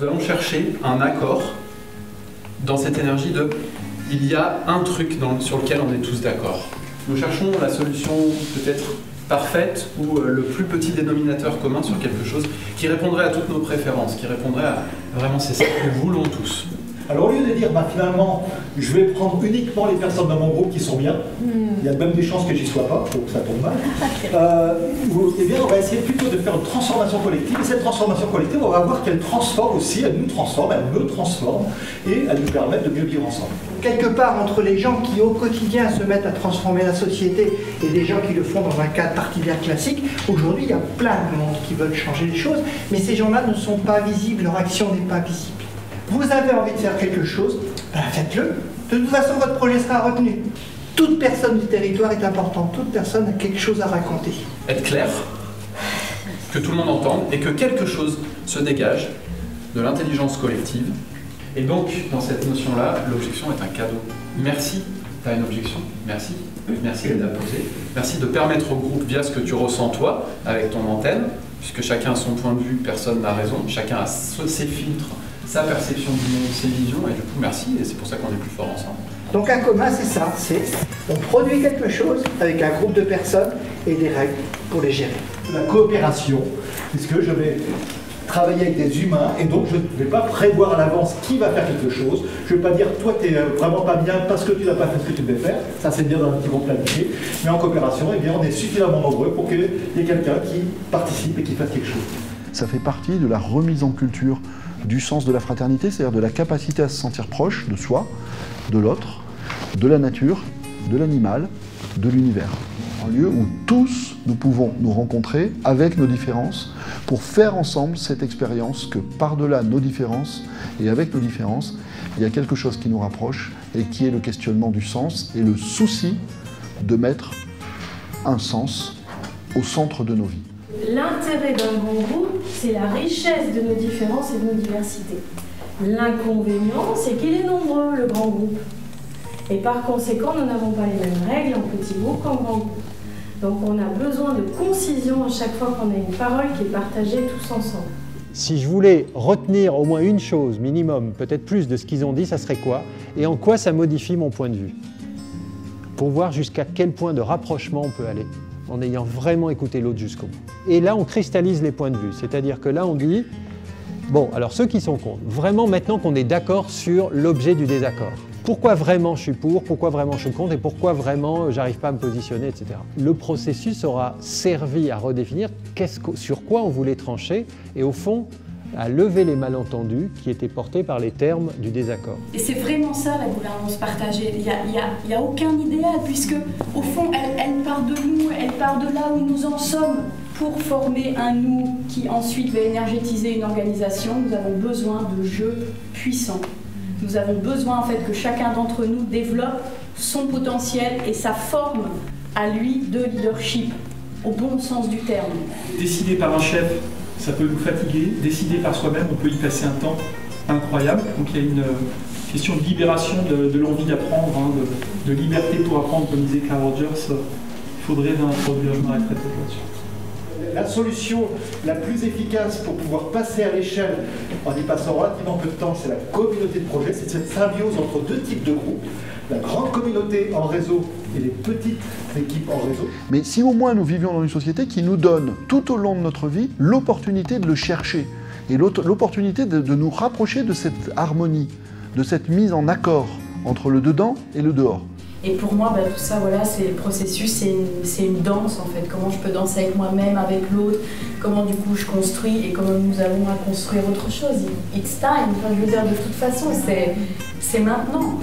allons chercher un accord dans cette énergie de « il y a un truc sur lequel on est tous d'accord ». Nous cherchons la solution peut-être parfaite ou le plus petit dénominateur commun sur quelque chose qui répondrait à toutes nos préférences, qui répondrait à vraiment c'est ça que nous voulons tous. Alors au lieu de dire finalement je vais prendre uniquement les personnes dans mon groupe qui sont bien, il y a même des chances que j'y sois pas, donc ça tombe mal, eh bien on va essayer plutôt de faire une transformation collective, et cette transformation collective on va voir qu'elle transforme aussi, elle nous transforme, elle me transforme, et elle nous permet de mieux vivre ensemble. Quelque part entre les gens qui au quotidien se mettent à transformer la société et des gens qui le font dans un cadre particulier classique, aujourd'hui il y a plein de monde qui veulent changer les choses, mais ces gens-là ne sont pas visibles, leur action n'est pas visible. Vous avez envie de faire quelque chose, ben faites-le. De toute façon, votre projet sera retenu. Toute personne du territoire est importante, toute personne a quelque chose à raconter. Être clair, que tout le monde entende et que quelque chose se dégage de l'intelligence collective. Et donc, dans cette notion-là, l'objection est un cadeau. Merci, tu as une objection, merci. Merci de la poser. Merci de permettre au groupe, via ce que tu ressens toi, avec ton antenne, puisque chacun a son point de vue, personne n'a raison, chacun a ses filtres, sa perception du monde, ses visions, et du coup merci, et c'est pour ça qu'on est plus fort ensemble. Donc un commun c'est ça, on produit quelque chose avec un groupe de personnes et des règles pour les gérer. La coopération, puisque je vais travailler avec des humains, et donc je ne vais pas prévoir à l'avance qui va faire quelque chose, je ne vais pas dire toi tu n'es vraiment pas bien parce que tu n'as pas fait ce que tu devais faire, ça c'est bien dans un petit groupe planifié, mais en coopération, eh bien, on est suffisamment nombreux pour qu'il y ait quelqu'un qui participe et qui fasse quelque chose. Ça fait partie de la remise en culture du sens de la fraternité, c'est-à-dire de la capacité à se sentir proche de soi, de l'autre, de la nature, de l'animal, de l'univers. Un lieu où tous nous pouvons nous rencontrer avec nos différences pour faire ensemble cette expérience que par-delà nos différences et avec nos différences, il y a quelque chose qui nous rapproche et qui est le questionnement du sens et le souci de mettre un sens au centre de nos vies. L'intérêt d'un grand groupe, c'est la richesse de nos différences et de nos diversités. L'inconvénient, c'est qu'il est nombreux, le grand groupe. Et par conséquent, nous n'avons pas les mêmes règles en petit groupe qu'en grand groupe. Donc on a besoin de concision à chaque fois qu'on a une parole qui est partagée tous ensemble. Si je voulais retenir au moins une chose, minimum, peut-être plus de ce qu'ils ont dit, ça serait quoi? Et en quoi ça modifie mon point de vue? Pour voir jusqu'à quel point de rapprochement on peut aller, en ayant vraiment écouté l'autre jusqu'au bout. Et là, on cristallise les points de vue, c'est-à-dire que là, on dit, bon, alors ceux qui sont contre, vraiment maintenant qu'on est d'accord sur l'objet du désaccord, pourquoi vraiment je suis pour, pourquoi vraiment je suis contre et pourquoi vraiment j'arrive pas à me positionner, etc. Le processus aura servi à redéfinir sur quoi on voulait trancher et au fond, à lever les malentendus qui étaient portés par les termes du désaccord. Et c'est vraiment ça la gouvernance partagée. Il n'y a aucun idéal puisque au fond elle part de nous, elle part de là où nous en sommes. Pour former un nous qui ensuite va énergétiser une organisation, nous avons besoin de jeux puissants. Nous avons besoin en fait que chacun d'entre nous développe son potentiel et sa forme à lui de leadership, au bon sens du terme. Décider par un chef, ça peut nous fatiguer. Décider par soi-même, on peut y passer un temps incroyable. Donc il y a une question de libération de l'envie d'apprendre, hein, de liberté pour apprendre, comme disait Carl Rogers. Il faudrait réintroduire, je m'arrêterai peut-être là-dessus. La solution la plus efficace pour pouvoir passer à l'échelle en y passant relativement peu de temps, c'est la communauté de projet, c'est cette symbiose entre deux types de groupes, la grande communauté en réseau et les petites équipes en réseau. Mais si au moins nous vivions dans une société qui nous donne tout au long de notre vie l'opportunité de le chercher et l'opportunité de nous rapprocher de cette harmonie, de cette mise en accord entre le dedans et le dehors. Et pour moi, tout ça, voilà, c'est le processus, c'est une danse en fait. Comment je peux danser avec moi-même, avec l'autre, comment du coup je construis et comment nous allons à construire autre chose. It's time, enfin, je veux dire, de toute façon, c'est maintenant.